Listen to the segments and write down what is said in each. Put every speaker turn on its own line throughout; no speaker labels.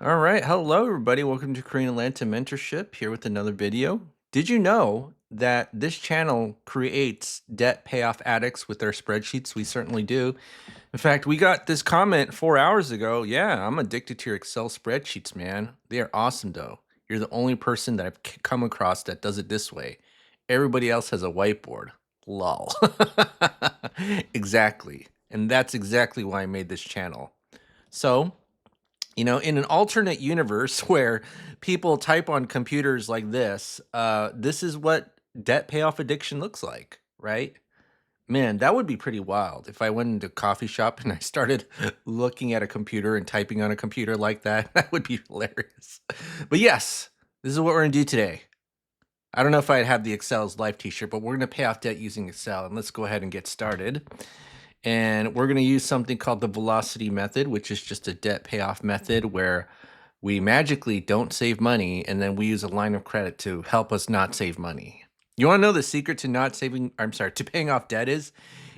All right. Hello, everybody. Welcome to Korean Atlanta Mentorship here with another video. Did you know that this channel creates debt payoff addicts with their spreadsheets? We certainly do. In fact, we got this comment 4 hours ago. Yeah, I'm addicted to your Excel spreadsheets, man. They are awesome, though. You're the only person that I've come across that does it this way. Everybody else has a whiteboard. Lol. Exactly. And that's exactly why I made this channel. So, in an alternate universe where people type on computers like this is what debt payoff addiction looks like, right? Man, that would be pretty wild if I went into a coffee shop and I started looking at a computer and typing on a computer like that. That would be hilarious. But yes, this is what we're gonna do today. I don't know if I'd have the Excel's life t-shirt, but we're gonna pay off debt using Excel, and let's go ahead and get started. And we're going to use something called the velocity method, which is just a debt payoff method where we magically don't save money and then we use a line of credit to help us not save money. You want to know the secret to not saving, I'm sorry, to paying off debt is?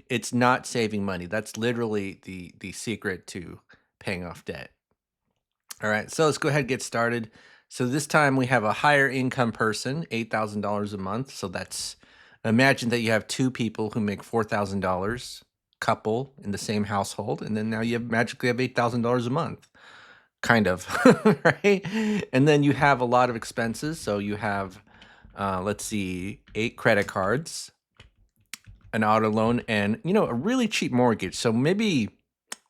It's not saving money. That's literally the secret to paying off debt. All right, so let's go ahead and get started. So this time we have a higher income person, $8,000 a month. So that's, imagine that you have two people who make $4,000 couple in the same household, and then now you magically have $8,000 a month, kind of, right? And then you have a lot of expenses. So you have, let's see, 8 credit cards, an auto loan, and a really cheap mortgage. So maybe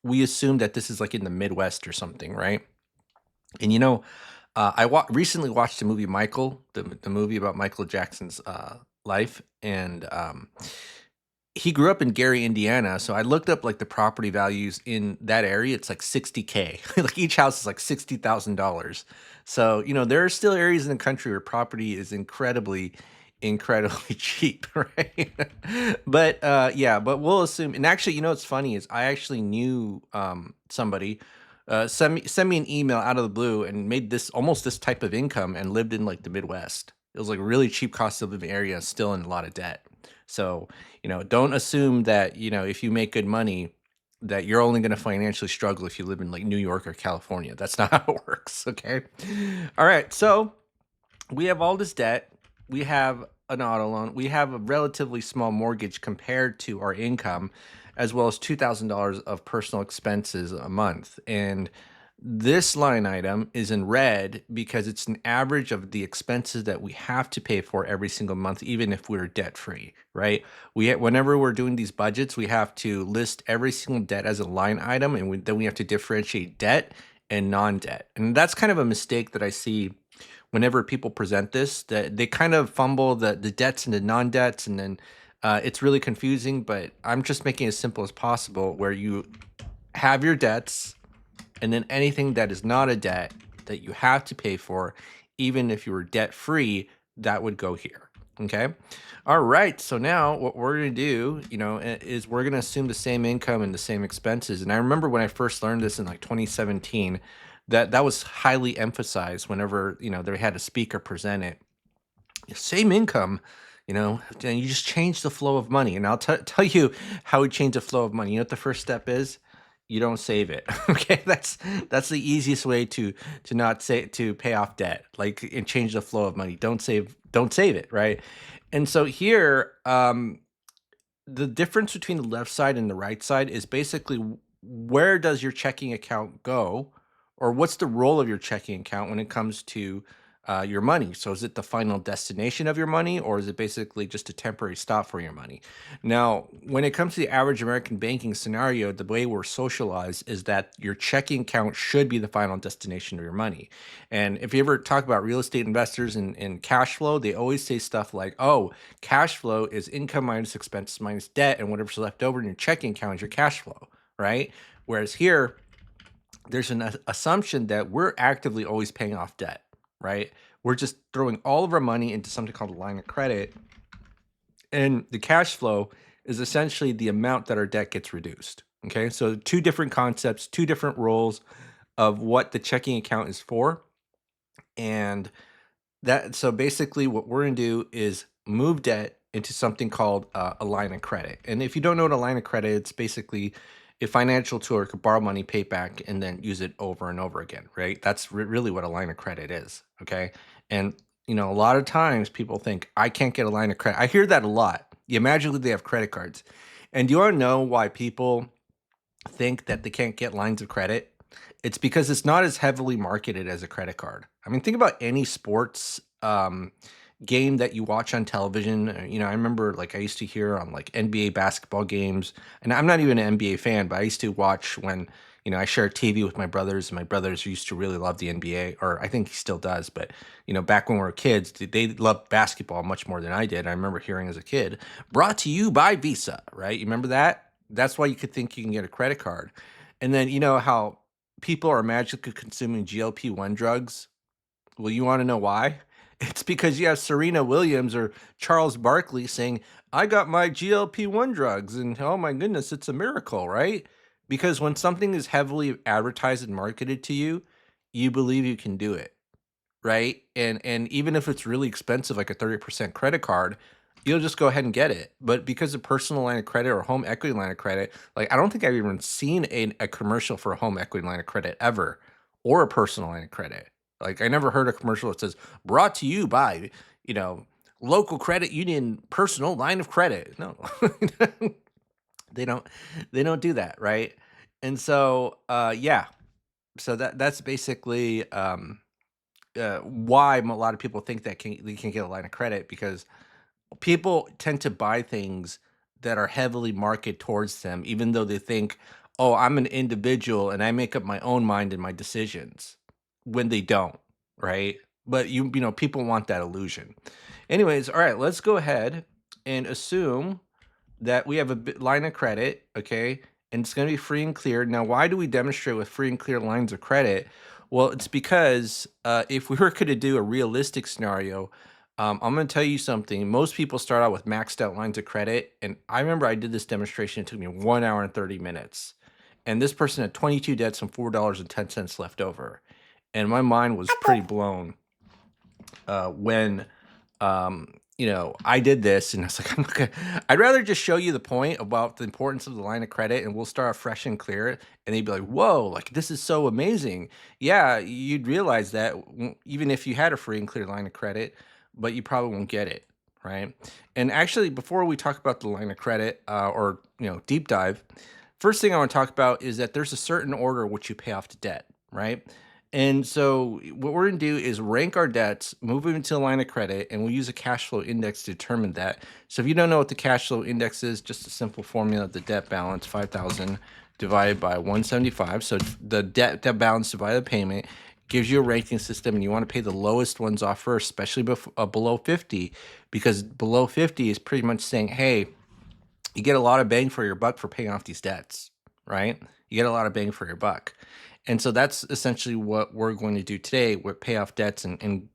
we assume that this is like in the Midwest or something, right? And I recently watched the movie Michael, the movie about Michael Jackson's life, and he grew up in Gary, Indiana. So I looked up like the property values in that area. It's like 60K. Like each house is like $60,000. So there are still areas in the country where property is incredibly cheap, right? But yeah, but we'll assume. And actually, what's funny is I actually knew somebody send me an email out of the blue and made this almost this type of income and lived in like the Midwest. It was like a really cheap cost of living area, still in a lot of debt. So, don't assume that, if you make good money, that you're only going to financially struggle if you live in like New York or California. That's not how it works. Okay. All right. So we have all this debt. We have an auto loan. We have a relatively small mortgage compared to our income, as well as $2,000 of personal expenses a month. And this line item is in red because it's an average of the expenses that we have to pay for every single month, even if we're debt free, right? Whenever we're doing these budgets, we have to list every single debt as a line item, and then we have to differentiate debt and non-debt. And that's kind of a mistake that I see whenever people present this, that they kind of fumble the debts and the non-debts, and then it's really confusing. But I'm just making it as simple as possible, where you have your debts, and then anything that is not a debt that you have to pay for, even if you were debt free, that would go here. Okay. All right. So now what we're going to do, is we're going to assume the same income and the same expenses. And I remember when I first learned this in like 2017, that was highly emphasized whenever, they had a speaker present it. Same income, and you just change the flow of money. And I'll tell you how we change the flow of money. You know what the first step is? You don't save it. Okay, that's the easiest way to not say to pay off debt, like, and change the flow of money. Don't save it, right? And so here, the difference between the left side and the right side is basically where does your checking account go, or what's the role of your checking account when it comes to your money. So is it the final destination of your money, or is it basically just a temporary stop for your money? Now, when it comes to the average American banking scenario, the way we're socialized is that your checking account should be the final destination of your money. And if you ever talk about real estate investors and cash flow, they always say stuff like, oh, cash flow is income minus expenses minus debt, and whatever's left over in your checking account is your cash flow, right? Whereas here, there's an assumption that we're actively always paying off debt, right? We're just throwing all of our money into something called a line of credit. And the cash flow is essentially the amount that our debt gets reduced. Okay. So two different concepts, two different roles of what the checking account is for. And so basically what we're going to do is move debt into something called a line of credit. And if you don't know what a line of credit, it's basically a financial tool or could borrow money, pay it back, and then use it over and over again, right? That's really what a line of credit is, okay? And a lot of times people think I can't get a line of credit. I hear that a lot. You magically they have credit cards, and do you want to know why people think that they can't get lines of credit? It's because it's not as heavily marketed as a credit card. I mean, think about any sports game that you watch on television. I remember like I used to hear on like NBA basketball games, and I'm not even an NBA fan, but I used to watch when I shared TV with my brothers, and my brothers used to really love the NBA, or I think he still does. But back when we were kids, they loved basketball much more than I did. I remember hearing as a kid, "Brought to you by Visa," right? You remember that? That's why you could think you can get a credit card. And then how people are magically consuming GLP-1 drugs. Well, you want to know why? It's because you have Serena Williams or Charles Barkley saying, "I got my GLP-1 drugs," and oh my goodness, it's a miracle, right? Because when something is heavily advertised and marketed to you, you believe you can do it, right? And even if it's really expensive, like a 30% credit card, you'll just go ahead and get it. But because of personal line of credit or home equity line of credit, like I don't think I've even seen a commercial for a home equity line of credit ever, or a personal line of credit. Like I never heard a commercial that says brought to you by, you know, local credit union personal line of credit. No. they don't they don't do that, right? And so yeah, so that's basically why a lot of people think that they can get a line of credit, because people tend to buy things that are heavily marketed towards them, even though they think, "Oh, I'm an individual and I make up my own mind in my decisions," when they don't, right? But people want that illusion. Anyways, all right, let's go ahead and assume that we have a line of credit, okay, and it's going to be free and clear. Now, why do we demonstrate with free and clear lines of credit? Well, it's because if we were going to do a realistic scenario, I'm going to tell you something. Most people start out with maxed out lines of credit, and I remember I did this demonstration. It took me 1 hour and 30 minutes, and this person had 22 debts and $4.10 left over, and my mind was pretty blown when I did this, and I was like, I'm not gonna, I'd rather just show you the point about the importance of the line of credit, and we'll start fresh and clear. And they'd be like, "Whoa, like this is so amazing." Yeah, you'd realize that even if you had a free and clear line of credit, but you probably won't get it, right? And actually, before we talk about the line of credit, or deep dive, first thing I want to talk about is that there's a certain order which you pay off the debt, right? And so what we're going to do is rank our debts, move them into a line of credit, and we'll use a cash flow index to determine that. So if you don't know what the cash flow index is, just a simple formula: the debt balance, 5,000 divided by 175. So the debt balance divided the payment gives you a ranking system, and you want to pay the lowest ones off first, especially below 50, because below 50 is pretty much saying, hey, you get a lot of bang for your buck for paying off these debts, right? You get a lot of bang for your buck. And so that's essentially what we're going to do today with pay off debts and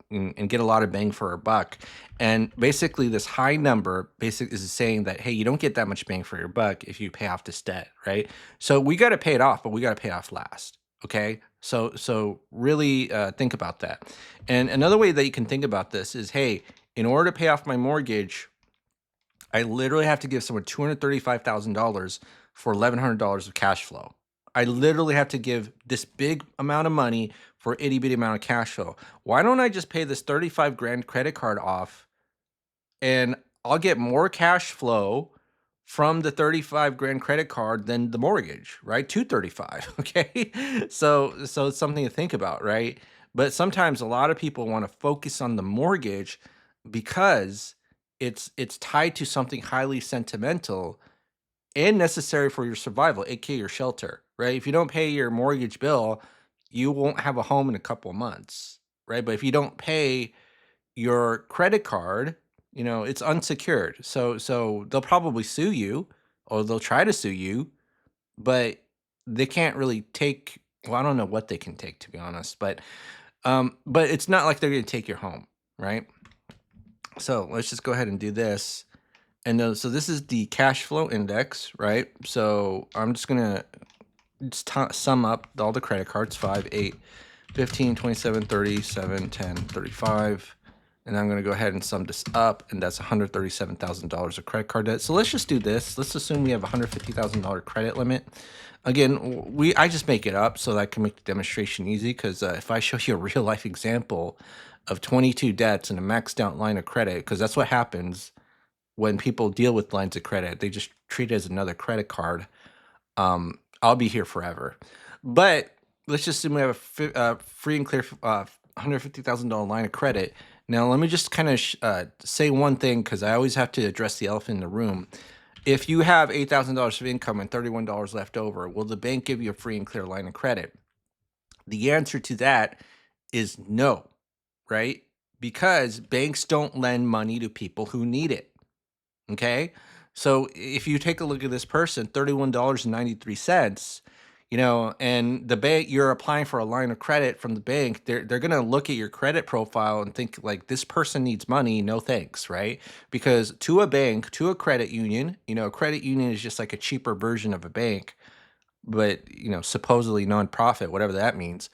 get a lot of bang for our buck. And basically this high number basically is saying that, hey, you don't get that much bang for your buck if you pay off this debt, right? So we got to pay it off, but we got to pay it off last. Okay. So really think about that. And another way that you can think about this is, hey, in order to pay off my mortgage, I literally have to give someone $235,000 for $1,100 of cash flow. I literally have to give this big amount of money for an itty bitty amount of cash flow. Why don't I just pay this 35 grand credit card off, and I'll get more cash flow from the 35 grand credit card than the mortgage, right? 235. Okay. So it's something to think about, right? But sometimes a lot of people want to focus on the mortgage because it's tied to something highly sentimental and necessary for your survival, aka your shelter, right? If you don't pay your mortgage bill, you won't have a home in a couple of months, right? But if you don't pay your credit card, it's unsecured. So they'll probably sue you, or they'll try to sue you, but they can't really take, well, I don't know what they can take, to be honest, but it's not like they're going to take your home, right? So let's just go ahead and do this. And so this is the cash flow index, right? So I'm just going to sum up all the credit cards: 5, 8, 15, 27, 37, 10, 35, And I'm going to go ahead and sum this up, and that's $137,000 of credit card debt. So let's just do this. Let's assume we have a $150,000 credit limit. Again, I just make it up so that I can make the demonstration easy, because if I show you a real life example of 22 debts and a maxed out line of credit, because that's what happens when people deal with lines of credit, they just treat it as another credit card. I'll be here forever. But let's just assume we have a free and clear $150,000 line of credit. Now, let me just kind of say one thing, because I always have to address the elephant in the room. If you have $8,000 of income and $31 left over, will the bank give you a free and clear line of credit? The answer to that is no, right? Because banks don't lend money to people who need it. Okay. So if you take a look at this person, $31.93, and the bank, you're applying for a line of credit from the bank, they're going to look at your credit profile and think like, this person needs money. No thanks. Right. Because to a bank, to a credit union, a credit union is just like a cheaper version of a bank, but, supposedly nonprofit, whatever that means.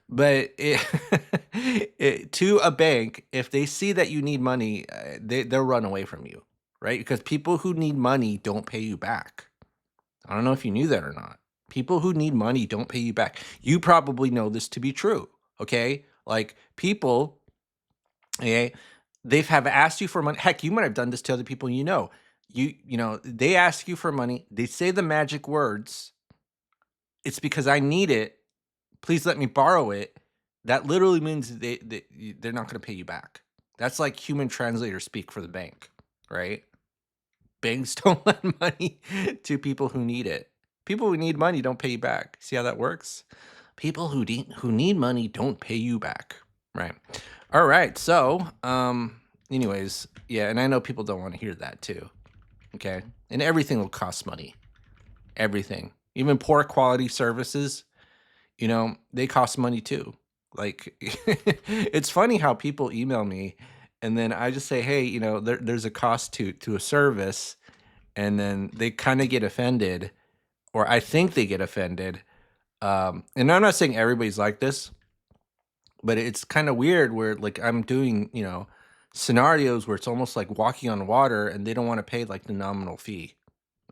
But to a bank, if they see that you need money, they'll run away from you, right? Because people who need money don't pay you back. I don't know if you knew that or not. People who need money don't pay you back. You probably know this to be true, okay? Like people, okay, they've have asked you for money. Heck, you might have done this to other people you know. They ask you for money. They say the magic words. It's because I need it. Please let me borrow it. That literally means they're not going to pay you back. That's like human translator speak for the bank, right? Banks don't lend money to people who need it. People who need money don't pay you back. See how that works? People who need money don't pay you back, right? All right. So, anyways, yeah, and I know people don't want to hear that too. Okay, and everything will cost money. Everything, even poor quality services, they cost money too. Like, it's funny how people email me and then I just say, hey, there's a cost to a service. And then they kind of get offended, or I think they get offended. And I'm not saying everybody's like this, but it's kind of weird where like I'm doing, scenarios where it's almost like walking on water and they don't want to pay like the nominal fee.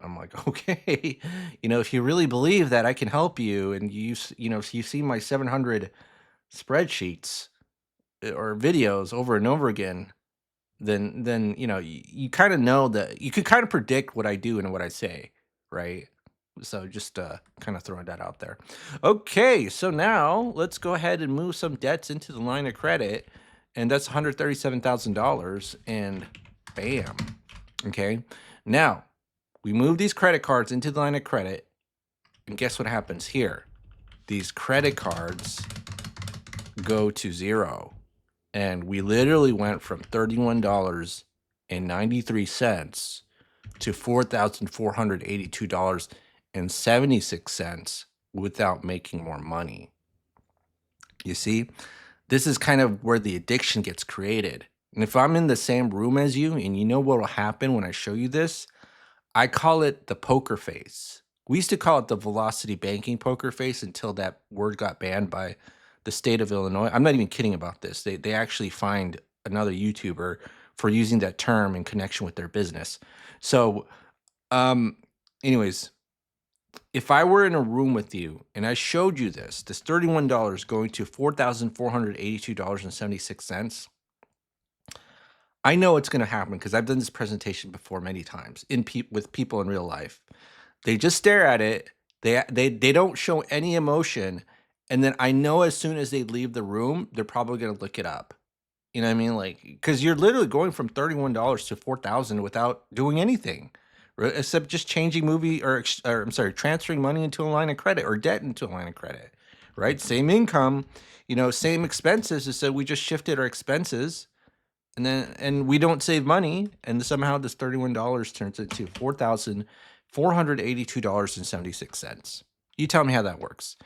I'm like, okay, if you really believe that I can help you, and if you see my 700 spreadsheets or videos over and over again, then you kind of know that you could kind of predict what I do and what I say, right? So just kind of throwing that out there. Okay, so now let's go ahead and move some debts into the line of credit, and that's $137,000, and bam. Okay, now we move these credit cards into the line of credit, and guess what happens here? These credit cards go to zero. And we literally went from $31.93 to $4,482.76 without making more money. You see, this is kind of where the addiction gets created. And if I'm in the same room as you, and you know what will happen when I show you this, I call it the poker face. We used to call it the velocity banking poker face until that word got banned by the state of Illinois. I'm not even kidding about this. They actually fined another YouTuber for using that term in connection with their business. So, um, anyways, if I were in a room with you and I showed you this $31 going to $4,482.76, I know it's going to happen because I've done this presentation before many times with people in real life. They just stare at it. They don't show any emotion, and then I know as soon as they leave the room, they're probably going to look it up. You know what I mean? Like, because you're literally going from $31 to 4,000 without doing anything, right? Except just changing transferring money into a line of credit or debt into a line of credit, right? Same income, same expenses. Instead, we just shifted our expenses, and we don't save money, and somehow this $31 turns into $4,482.76. You tell me how that works.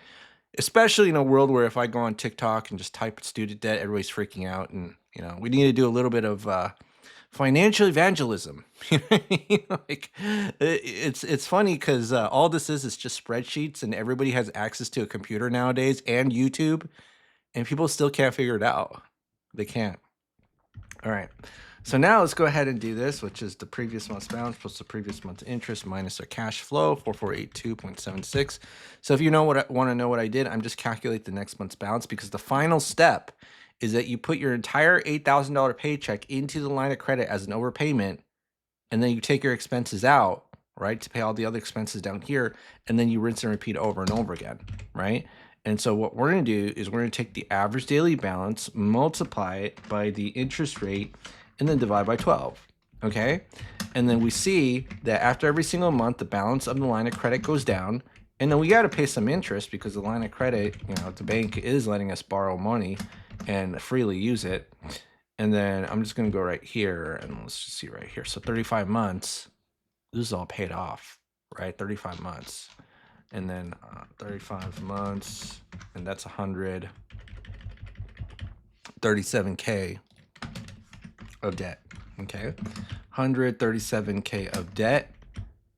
Especially in a world where if I go on TikTok and just type student debt, everybody's freaking out, and we need to do a little bit of financial evangelism. Like, it's funny because all this is just spreadsheets, and everybody has access to a computer nowadays and YouTube, and people still can't figure it out. They can't. All right. So now let's go ahead and do this, which is the previous month's balance plus the previous month's interest minus our cash flow, 4482.76. So if you want to know what I did, I'm just calculate the next month's balance, because the final step is that you put your entire $8,000 paycheck into the line of credit as an overpayment, and then you take your expenses out, right, to pay all the other expenses down here, and then you rinse and repeat over and over again, right? And so what we're going to do is we're going to take the average daily balance, multiply it by the interest rate, and then divide by 12, okay? And then we see that after every single month, the balance of the line of credit goes down, and then we got to pay some interest because the line of credit, the bank is letting us borrow money and freely use it. And then I'm just going to go right here, and let's just see right here. So 35 months, this is all paid off, right? 35 months. And then 35 months, and that's 137K of debt, okay? 137K of debt.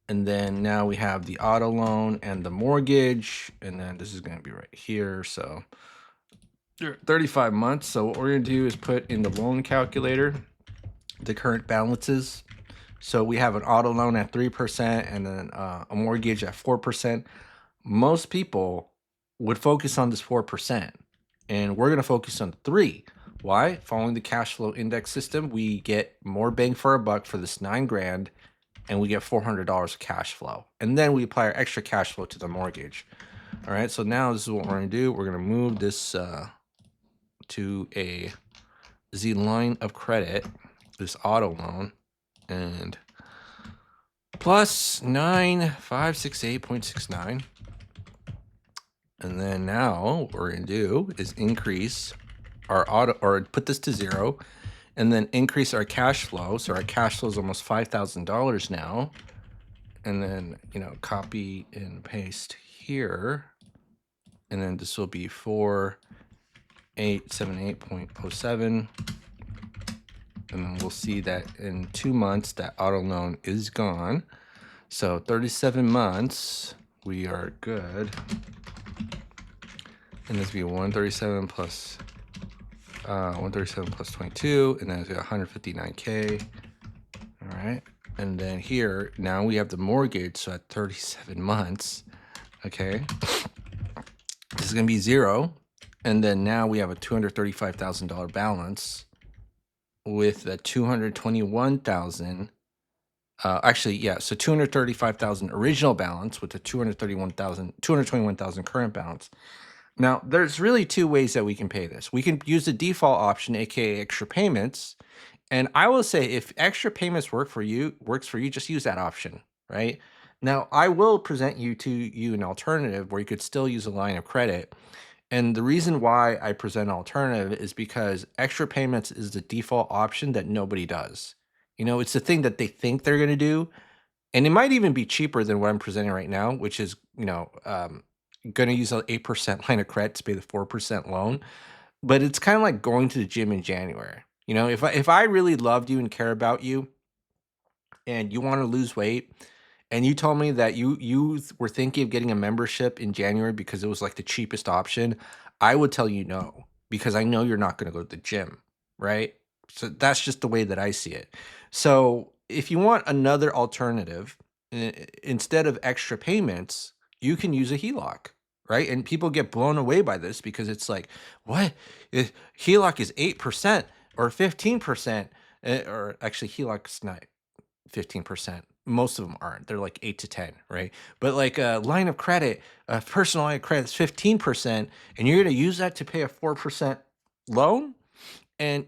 And then now we have the auto loan and the mortgage, and then this is going to be right here. So 35 months. So what we're going to do is put in the loan calculator the current balances. So we have an auto loan at 3% and then a mortgage at 4%. Most people would focus on this 4%, and we're going to focus on 3. Why? Following the cash flow index system, we get more bang for our buck for this $9,000, and we get $400 of cash flow. And then we apply our extra cash flow to the mortgage. All right, so now this is what we're going to do. We're going to move this to the line of credit, this auto loan, and plus 9568.69. And then now what we're going to do is increase our auto, or put this to 0, and then increase our cash flow. So our cash flow is almost $5,000 now. And then, copy and paste here. And then this will be 4878.07. And then we'll see that in 2 months, that auto loan is gone. So 37 months, we are good. And this will be 137 plus 22, and then it's 159K. All right. And then here, now we have the mortgage. So at 37 months, okay, this is going to be 0. And then now we have a $235,000 balance with a 221,000. So 235,000 original balance with a 221,000 current balance. Now, there's really 2 ways that we can pay this. We can use the default option, aka extra payments. And I will say, if extra payments works for you, just use that option, right? Now, I will present you an alternative where you could still use a line of credit. And the reason why I present an alternative is because extra payments is the default option that nobody does. It's the thing that they think they're going to do. And it might even be cheaper than what I'm presenting right now, which is, going to use an 8% line of credit to pay the 4% loan. But it's kind of like going to the gym in January. If I really loved you and care about you, and you want to lose weight, and you told me that you were thinking of getting a membership in January because it was like the cheapest option, I would tell you no, because I know you're not going to go to the gym, right? So that's just the way that I see it. So if you want another alternative, instead of extra payments, you can use a HELOC, right? And people get blown away by this because it's like, what? HELOC is 8% or 15%, or actually HELOC's not 15%. Most of them aren't. They're like 8 to 10, right? But like a line of credit, a personal line of credit is 15%, and you're going to use that to pay a 4% loan? And,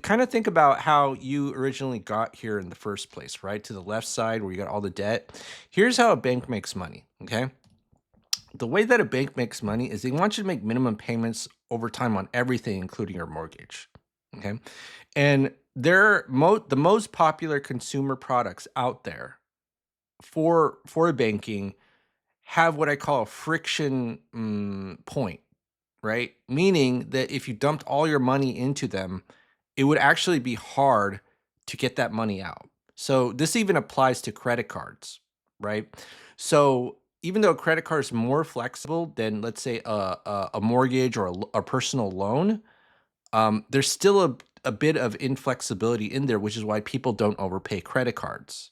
kind of think about how you originally got here in the first place, right? To the left side where you got all the debt. Here's how a bank makes money, okay? The way that a bank makes money is they want you to make minimum payments over time on everything, including your mortgage, okay? And the most popular consumer products out there for banking have what I call a friction point, right? Meaning that if you dumped all your money into them, it would actually be hard to get that money out. So this even applies to credit cards, right? So even though a credit card is more flexible than, let's say, a mortgage or a personal loan, there's still a bit of inflexibility in there, which is why people don't overpay credit cards.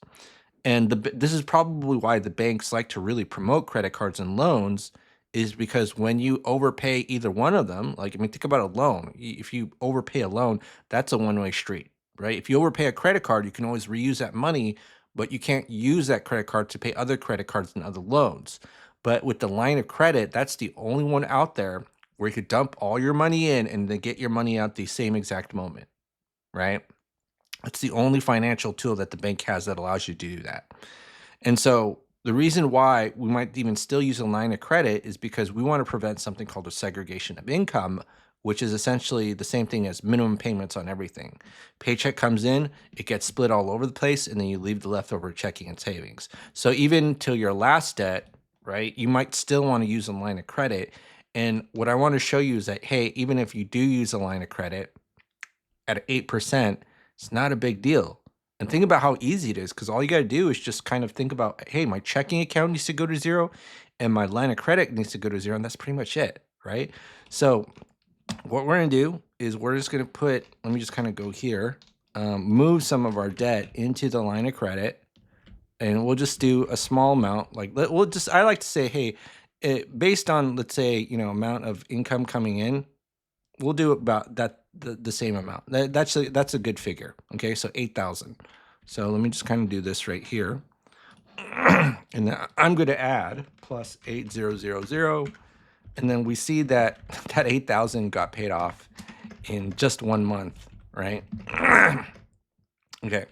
And this is probably why the banks like to really promote credit cards and loans, is because when you overpay either one of them, like, I mean, think about a loan. If you overpay a loan, that's a one-way street, right? If you overpay a credit card, you can always reuse that money, but you can't use that credit card to pay other credit cards and other loans. But with the line of credit, that's the only one out there where you could dump all your money in and then get your money out the same exact moment, right? It's the only financial tool that the bank has that allows you to do that. And so the reason why we might even still use a line of credit is because we want to prevent something called a segregation of income, which is essentially the same thing as minimum payments on everything. Paycheck comes in, it gets split all over the place, and then you leave the leftover checking and savings. So even till your last debt, right, you might still want to use a line of credit. And what I want to show you is that, hey, even if you do use a line of credit at 8%, it's not a big deal. And think about how easy it is, because all you got to do is just kind of think about, hey, my checking account needs to go to zero and my line of credit needs to go to zero. And that's pretty much it, right? So what we're going to do is we're just going to put, let me just kind of go here, move some of our debt into the line of credit. And we'll just do a small amount. Like, I like to say, hey, based on, let's say, amount of income coming in, we'll do about that, the same amount. That's a good figure. Okay, so 8,000. So let me just kind of do this right here. And then I'm going to add plus 8,000. And then we see that that 8,000 got paid off in just 1 month, right? Okay,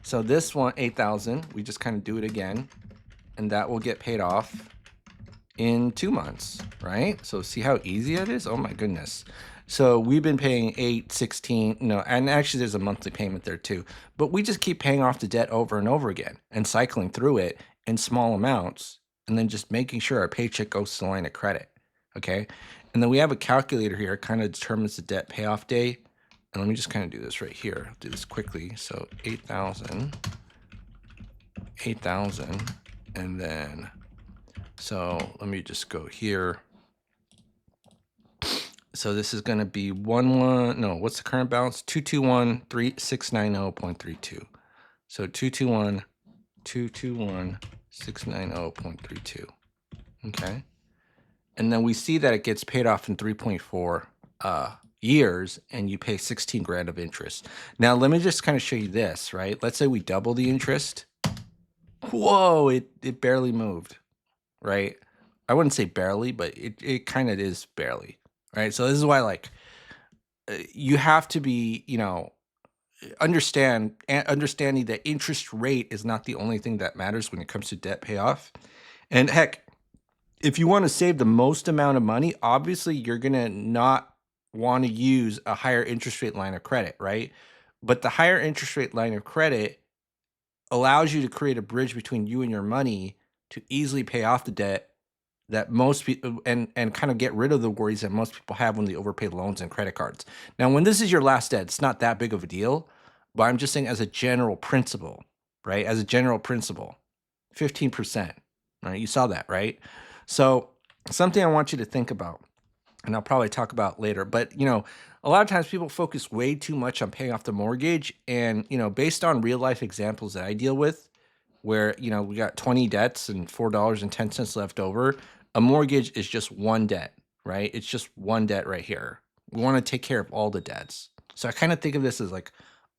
so this one, 8,000, we just kind of do it again, and that will get paid off in 2 months, right? So see how easy it is? Oh my goodness. So we've been paying 816, and actually there's a monthly payment there too, but we just keep paying off the debt over and over again and cycling through it in small amounts, and then just making sure our paycheck goes to the line of credit, okay? And then we have a calculator here, kind of determines the debt payoff day. And let me just kind of do this right here. I'll do this quickly. So 8,000, and then, so let me just go here. So this is going to be what's the current balance? 221,690.32. So 221,690.32. Okay. And then we see that it gets paid off in 3.4 years, and you pay 16 grand of interest. Now, let me just kind of show you this, right? Let's say we double the interest. Whoa, it barely moved, right? I wouldn't say barely, but it kind of is barely, right? So this is why, like, you have to be, understanding that interest rate is not the only thing that matters when it comes to debt payoff. And heck, if you want to save the most amount of money, obviously you're going to not want to use a higher interest rate line of credit, right? But the higher interest rate line of credit allows you to create a bridge between you and your money to easily pay off the debt that most people, and kind of get rid of the worries that most people have when they overpay loans and credit cards. Now, when this is your last debt, it's not that big of a deal, but I'm just saying as a general principle, right? As a general principle, 15%, right? You saw that, right? So something I want you to think about, and I'll probably talk about later, but a lot of times people focus way too much on paying off the mortgage. And based on real life examples that I deal with, where we got 20 debts and $4.10 left over, a mortgage is just one debt, right? It's just one debt right here. We want to take care of all the debts. So I kind of think of this as like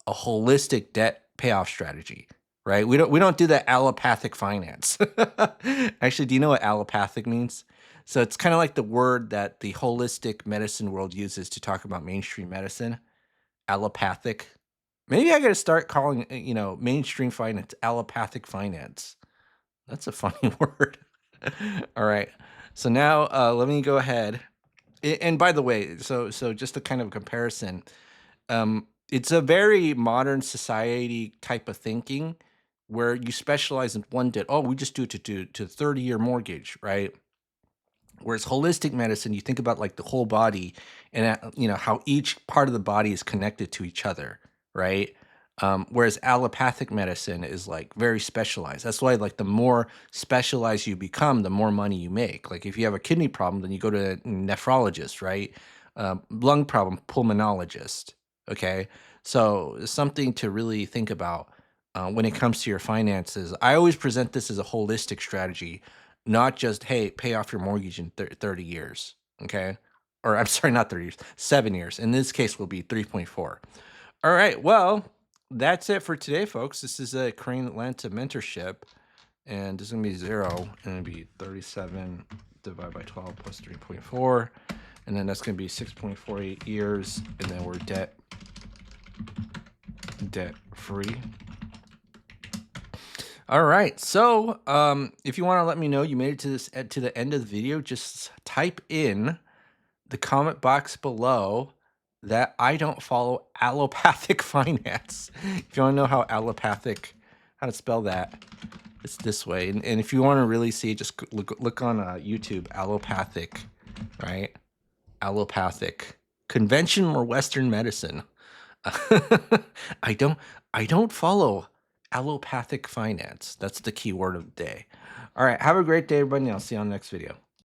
a holistic debt payoff strategy, right? We don't do that allopathic finance. Actually, do you know what allopathic means? So it's kind of like the word that the holistic medicine world uses to talk about mainstream medicine, allopathic. Maybe I got to start calling, mainstream finance allopathic finance. That's a funny word. All right. So now let me go ahead. And by the way, so just a kind of comparison, it's a very modern society type of thinking where you specialize in one debt. Oh, we just do it to 30-year mortgage, right? Whereas holistic medicine, you think about like the whole body and how each part of the body is connected to each other, right? Whereas allopathic medicine is like very specialized. That's why like the more specialized you become, the more money you make. Like if you have a kidney problem, then you go to a nephrologist, right? Lung problem, pulmonologist, Okay. So something to really think about when it comes to your finances. I always present this as a holistic strategy, not just, hey, pay off your mortgage in 30 years. Okay. Or I'm sorry, not 30 years, 7 years. In this case, will be 3.4. All right. Well, that's it for today, folks. This is a Crane Atlanta mentorship. And this is going to be 0. And it'll be 37 divided by 12 plus 3.4. And then that's going to be 6.48 years. And then we're debt free. All right. So, if you want to let me know you made it to the end of the video, just type in the comment box below that I don't follow allopathic finance. If you want to know how to spell that, it's this way. And if you want to really see, just look on YouTube, allopathic, right? Allopathic, conventional or Western medicine. I don't I don't follow allopathic finance. That's the key word of the day. All right, have a great day, everybody. I'll see you on the next video.